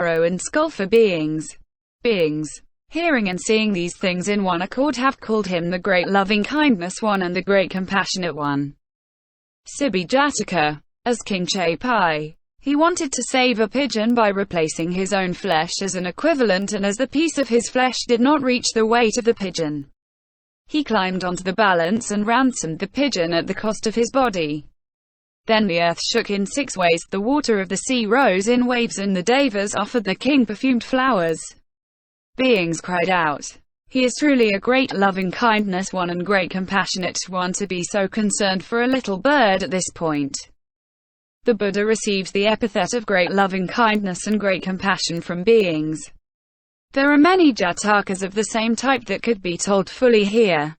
sorrow and skull for beings. Beings, hearing and seeing these things in one accord, have called him the great loving-kindness one and the great compassionate one. Sibi Jataka. As King Chapai, he wanted to save a pigeon by replacing his own flesh as an equivalent, and as the piece of his flesh did not reach the weight of the pigeon, he climbed onto the balance and ransomed the pigeon at the cost of his body. Then the earth shook in 6 ways, the water of the sea rose in waves, and the devas offered the king perfumed flowers. Beings cried out, "He is truly a great loving-kindness one and great compassionate one to be so concerned for a little bird at this point." The Buddha received the epithet of great loving-kindness and great compassion from beings. There are many Jatakas of the same type that could be told fully here.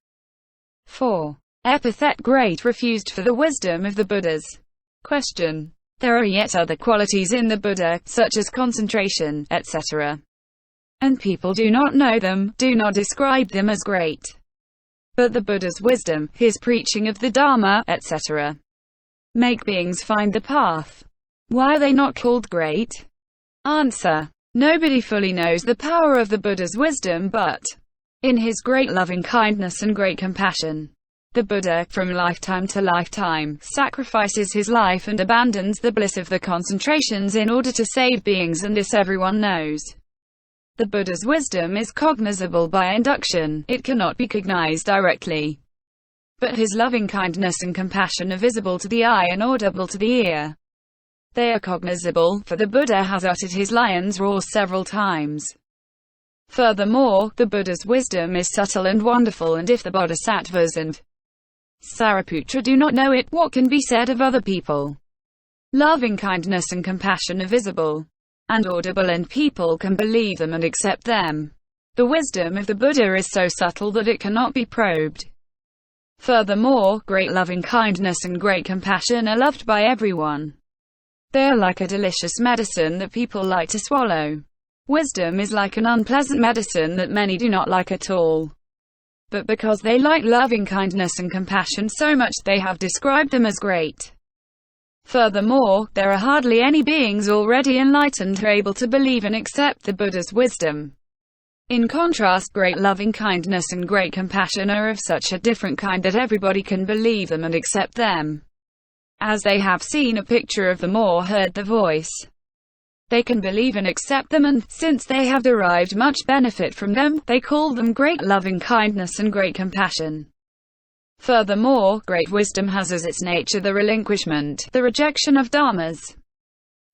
4. Epithet great refused for the wisdom of the Buddhas. Question. There are yet other qualities in the Buddha, such as concentration, etc. And people do not know them, do not describe them as great. But the Buddha's wisdom, his preaching of the Dharma, etc., make beings find the path. Why are they not called great? Answer. Nobody fully knows the power of the Buddha's wisdom, but in his great loving-kindness and great compassion, the Buddha, from lifetime to lifetime, sacrifices his life and abandons the bliss of the concentrations in order to save beings, and this everyone knows. The Buddha's wisdom is cognizable by induction, it cannot be cognized directly. But his loving-kindness and compassion are visible to the eye and audible to the ear. They are cognizable, for the Buddha has uttered his lion's roar several times. Furthermore, the Buddha's wisdom is subtle and wonderful, and if the Bodhisattvas and Sariputra do not know it, what can be said of other people? Loving-kindness and compassion are visible and audible, and people can believe them and accept them. The wisdom of the Buddha is so subtle that it cannot be probed. Furthermore, great loving-kindness and great compassion are loved by everyone. They are like a delicious medicine that people like to swallow. Wisdom is like an unpleasant medicine that many do not like at all. But because they like loving-kindness and compassion so much, they have described them as great. Furthermore, there are hardly any beings already enlightened who are able to believe and accept the Buddha's wisdom. In contrast, great loving-kindness and great compassion are of such a different kind that everybody can believe them and accept them, as they have seen a picture of them or heard the voice. They can believe and accept them, and, since they have derived much benefit from them, they call them great loving-kindness and great compassion. Furthermore, great wisdom has as its nature the relinquishment, the rejection of dharmas.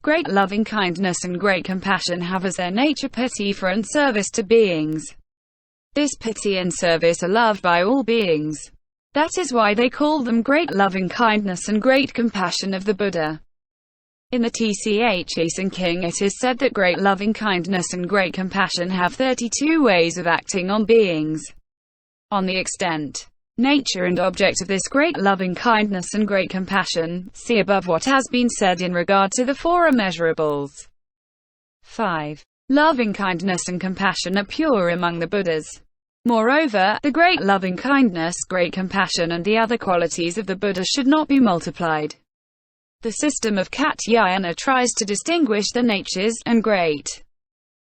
Great loving-kindness and great compassion have as their nature pity for and service to beings. This pity and service are loved by all beings. That is why they call them great loving-kindness and great compassion of the Buddha. In the Treatise King it is said that great loving-kindness and great compassion have 32 ways of acting on beings. On the extent, nature and object of this great loving-kindness and great compassion, see above what has been said in regard to the 4 immeasurables. 5. Loving-kindness and compassion are pure among the Buddhas. Moreover, the great loving-kindness, great compassion and the other qualities of the Buddha should not be multiplied. The system of Katyayana tries to distinguish the natures, and great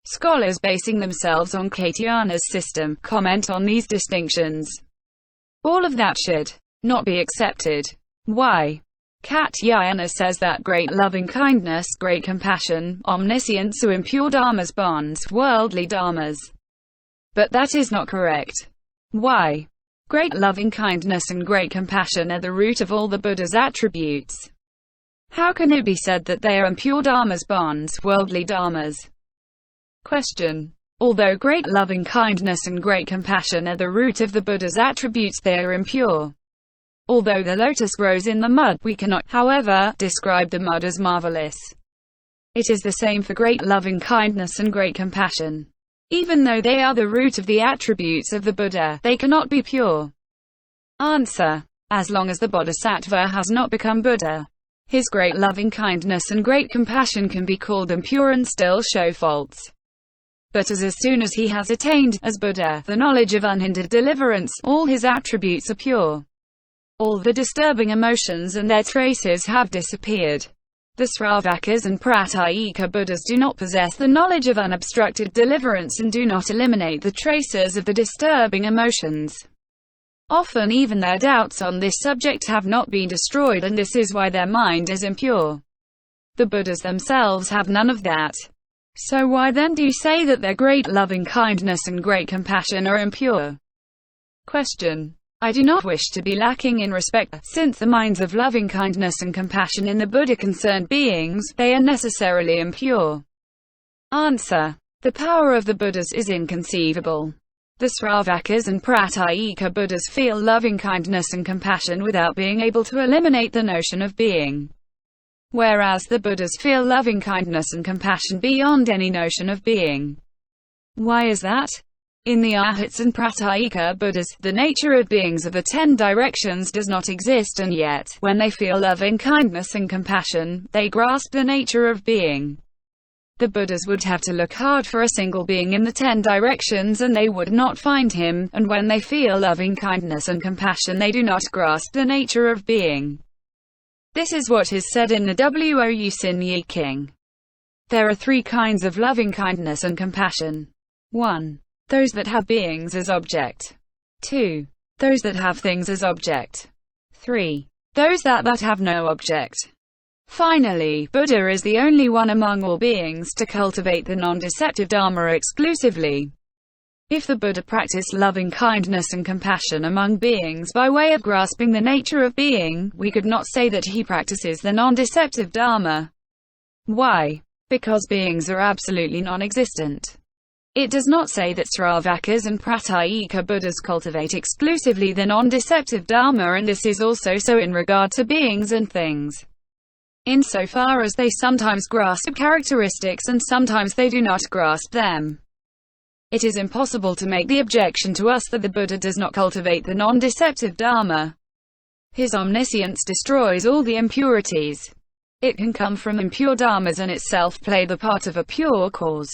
scholars basing themselves on Katyayana's system, comment on these distinctions. All of that should not be accepted. Why? Katyayana says that great loving-kindness, great compassion, omniscience are impure dharmas bonds, worldly dharmas. But that is not correct. Why? Great loving-kindness and great compassion are the root of all the Buddha's attributes. How can it be said that they are impure dharmas bonds, worldly dharmas? Question. Although great loving-kindness and great compassion are the root of the Buddha's attributes, they are impure. Although the lotus grows in the mud, we cannot, however, describe the mud as marvelous. It is the same for great loving-kindness and great compassion. Even though they are the root of the attributes of the Buddha, they cannot be pure. Answer. As long as the Bodhisattva has not become Buddha, his great loving-kindness and great compassion can be called impure and still show faults. But as soon as he has attained, as Buddha, the knowledge of unhindered deliverance, all his attributes are pure. All the disturbing emotions and their traces have disappeared. The Sravakas and pratyekabuddhas do not possess the knowledge of unobstructed deliverance and do not eliminate the traces of the disturbing emotions. Often even their doubts on this subject have not been destroyed, and this is why their mind is impure. The Buddhas themselves have none of that. So why then do you say that their great loving kindness and great compassion are impure? Question. I do not wish to be lacking in respect, since the minds of loving kindness and compassion in the Buddha concerned beings, they are necessarily impure. Answer. The power of the Buddhas is inconceivable. The Sravakas and pratyekabuddhas feel loving kindness and compassion without being able to eliminate the notion of being. Whereas the Buddhas feel loving kindness and compassion beyond any notion of being. Why is that? In the arhats and pratyekabuddhas, the nature of beings of the 10 directions does not exist, and yet, when they feel loving kindness and compassion, they grasp the nature of being. The Buddhas would have to look hard for a single being in the 10 directions and they would not find him, and when they feel loving kindness and compassion they do not grasp the nature of being. This is what is said in the wou-tsin-yi King. There are 3 kinds of loving kindness and compassion. 1. Those that have beings as object. 2. Those that have things as object. 3. Those that have no object. Finally, Buddha is the only one among all beings to cultivate the non-deceptive dharma exclusively. If the Buddha practiced loving kindness and compassion among beings by way of grasping the nature of being, we could not say that he practices the non-deceptive dharma. Why? Because beings are absolutely non-existent. It does not say that Sravakas and pratyekabuddhas cultivate exclusively the non-deceptive dharma, and this is also so in regard to beings and things. Insofar as they sometimes grasp characteristics and sometimes they do not grasp them. It is impossible to make the objection to us that the Buddha does not cultivate the non-deceptive dharma. His omniscience destroys all the impurities. It can come from impure dharmas and itself play the part of a pure cause.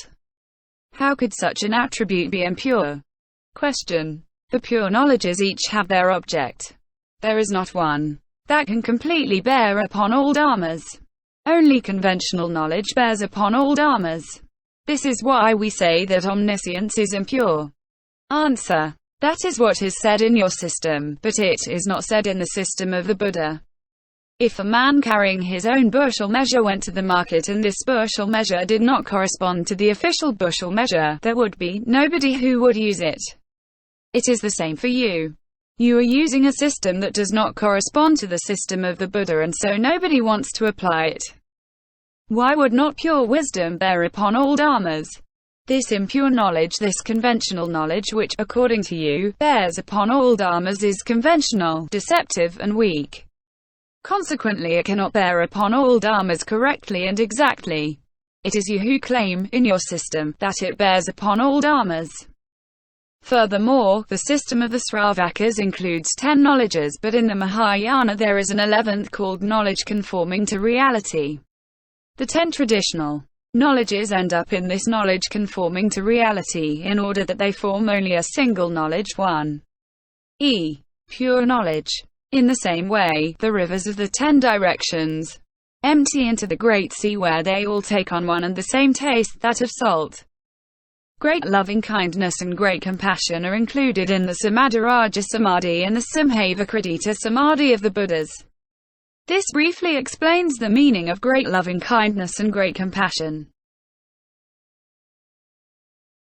How could such an attribute be impure? Question. The pure knowledges each have their object. There is not one that can completely bear upon all dharmas. Only conventional knowledge bears upon all dharmas. This is why we say that omniscience is impure. Answer. That is what is said in your system, but it is not said in the system of the Buddha. If a man carrying his own bushel measure went to the market and this bushel measure did not correspond to the official bushel measure, there would be nobody who would use it. It is the same for you. You are using a system that does not correspond to the system of the Buddha, and so nobody wants to apply it. Why would not pure wisdom bear upon all dharmas? This impure knowledge, this conventional knowledge which, according to you, bears upon all dharmas is conventional, deceptive and weak. Consequently it cannot bear upon all dharmas correctly and exactly. It is you who claim, in your system, that it bears upon all dharmas. Furthermore, the system of the Sravakas includes 10 knowledges, but in the Mahayana there is an 11th called knowledge conforming to reality. The 10 traditional knowledges end up in this knowledge conforming to reality in order that they form only a single knowledge, 1. Pure knowledge. In the same way, the rivers of the 10 directions empty into the great sea where they all take on one and the same taste, that of salt. Great loving kindness and great compassion are included in the Samadhiraja Samadhi and the Simhavakritita Samadhi of the Buddhas. This briefly explains the meaning of great loving kindness and great compassion.